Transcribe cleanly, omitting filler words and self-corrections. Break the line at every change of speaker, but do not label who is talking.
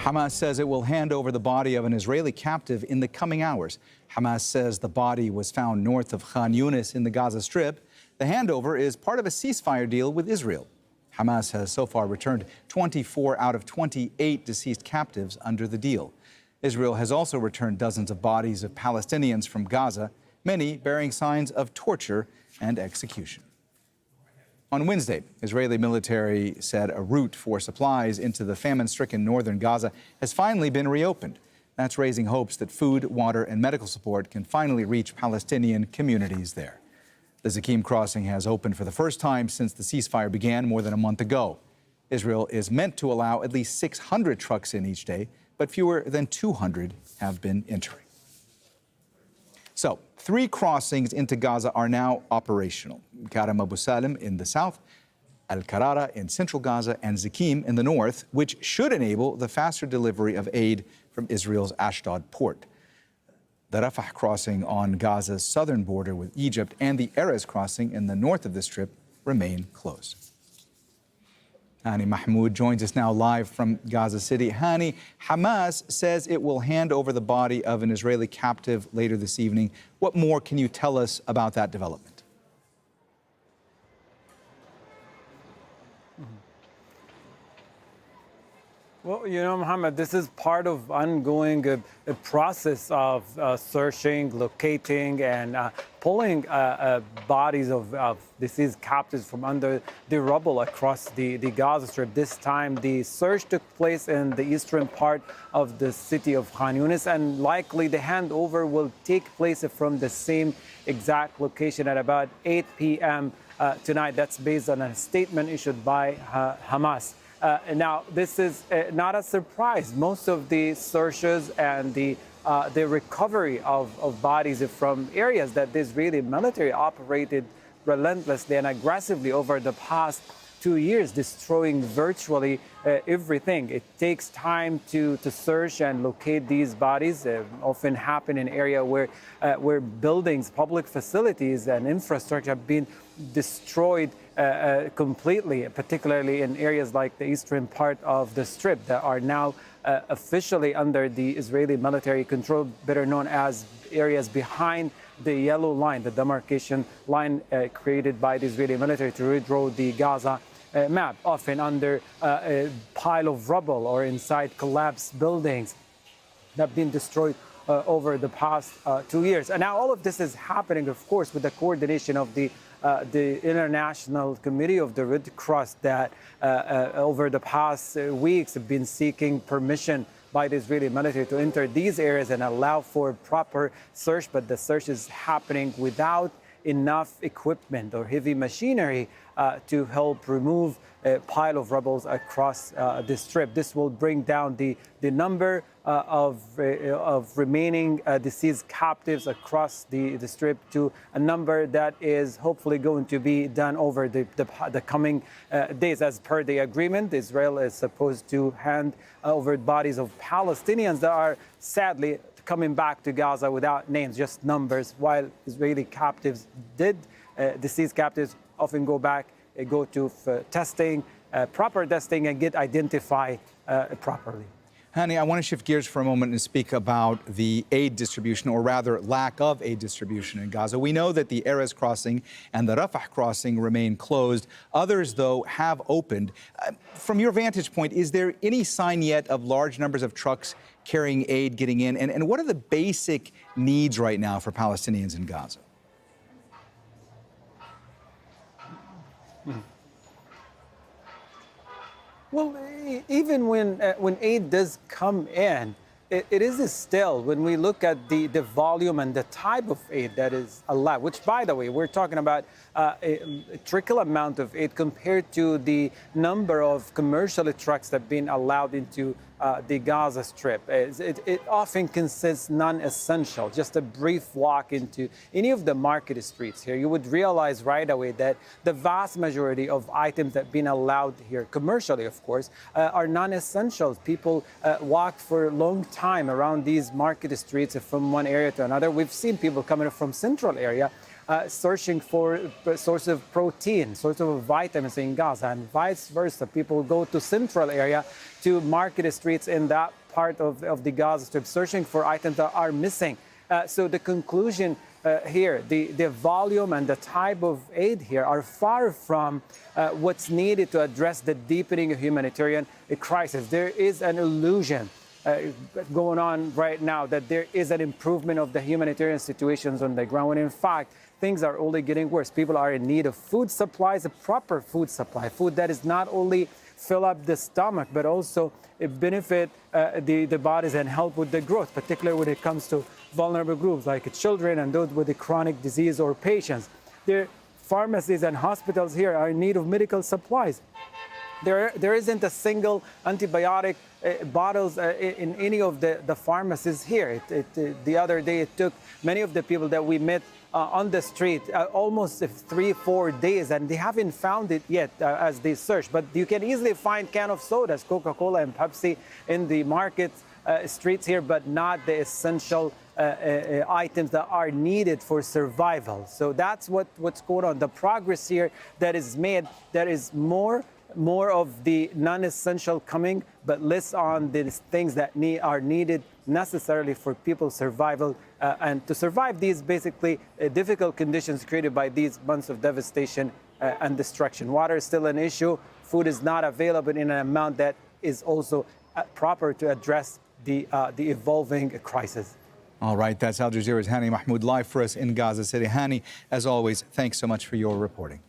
Hamas says it will hand over the body of an Israeli captive in the coming hours. Hamas says the body was found north of Khan Younis in the Gaza Strip. The handover is part of a ceasefire deal with Israel. Hamas has so far returned 24 out of 28 deceased captives under the deal. Israel has also returned dozens of bodies of Palestinians from Gaza, many bearing signs of torture and execution. On Wednesday, Israeli military said a route for supplies into the famine-stricken northern Gaza has finally been reopened. That's raising hopes that food, water, and medical support can finally reach Palestinian communities there. The Zikim crossing has opened for the first time since the ceasefire began more than a month ago. Israel is meant to allow at least 600 trucks in each day, but fewer than 200 have been entering. So, 3 crossings into Gaza are now operational. Karam Abu Salim in the south, Al-Karara in central Gaza, and Zikim in the north, which should enable the faster delivery of aid from Israel's Ashdod port. The Rafah crossing on Gaza's southern border with Egypt and the Erez crossing in the north of the Strip remain closed. Hani Mahmoud joins us now live from Gaza City. Hani, Hamas says it will hand over the body of an Israeli captive later this evening. What more can you tell us about that development?
Well, you know, Mohammed, this is part of ongoing a process of searching, locating, and pulling bodies of deceased captives from under the rubble across the Gaza Strip. This time, the search took place in the eastern part of the city of Khan Younis, and likely the handover will take place from the same exact location at about 8 p.m. Tonight. That's based on a statement issued by Hamas. Now, this is not a surprise. Most of the searches and the recovery of bodies from areas that the Israeli military operated relentlessly and aggressively over the past 2 years, destroying virtually everything. It takes time to search and locate these bodies. Often happen in area where buildings, public facilities, and infrastructure have been destroyed completely, particularly in areas like the eastern part of the Strip that are now officially under the Israeli military control, better known as areas behind the yellow line, the demarcation line created by the Israeli military to redraw the Gaza map, often under a pile of rubble or inside collapsed buildings that have been destroyed over the past 2 years. And now all of this is happening, of course, with the coordination of the International Committee of the Red Cross that over the past weeks have been seeking permission by the Israeli military to enter these areas and allow for proper search. But the search is happening without enough equipment or heavy machinery to help remove a pile of rubble across the Strip. This will bring down the number of remaining deceased captives across the Strip to a number that is hopefully going to be done over the coming days. As per the agreement, Israel is supposed to hand over bodies of Palestinians that are sadly coming back to Gaza without names, just numbers, while Israeli captives deceased captives often go back, go to testing, proper testing, and get identified properly.
Hani, I want to shift gears for a moment and speak about the aid distribution, or rather lack of aid distribution in Gaza. We know that the Erez crossing and the Rafah crossing remain closed. Others, though, have opened. From your vantage point, is there any sign yet of large numbers of trucks carrying aid getting in? And what are the basic needs right now for Palestinians in Gaza?
Well, even when aid does come in, it is still, when we look at the volume and the type of aid that is allowed, which, by the way, we're talking about a trickle amount of aid compared to the number of commercial trucks that have been allowed into the Gaza Strip. It often consists non-essential. Just a brief walk into any of the market streets here, you would realize right away that the vast majority of items that have been allowed here, commercially of course, are non-essentials. People walk for a long time around these market streets from one area to another. We've seen people coming from central area searching for a source of protein, source of vitamins in Gaza, and vice versa. People go to central area to market streets in that part of the Gaza Strip, searching for items that are missing. So the conclusion here, the volume and the type of aid here are far from what's needed to address the deepening humanitarian crisis. There is an illusion going on right now that there is an improvement of the humanitarian situations on the ground, when in fact things are only getting worse. People are in need of food supplies, a proper food supply, food that is not only fill up the stomach but also benefit the bodies and help with the growth, particularly when it comes to vulnerable groups like children and those with a chronic disease or patients. Their pharmacies and hospitals here are in need of medical supplies. There isn't a single antibiotic bottles in any of the pharmacies here. The other day, it took many of the people that we met on the street almost 3-4 days, and they haven't found it yet as they search. But you can easily find can of sodas, Coca-Cola and Pepsi in the market streets here, but not the essential items that are needed for survival. So that's what's going on. The progress here that is made, there is more of the non-essential coming, but less on the things that are needed necessarily for people's survival and to survive these basically difficult conditions created by these months of devastation and destruction. Water is still an issue. Food is not available in an amount that is also proper to address the evolving crisis.
All right, that's Al Jazeera's Hani Mahmoud live for us in Gaza City. Hani, as always, thanks so much for your reporting.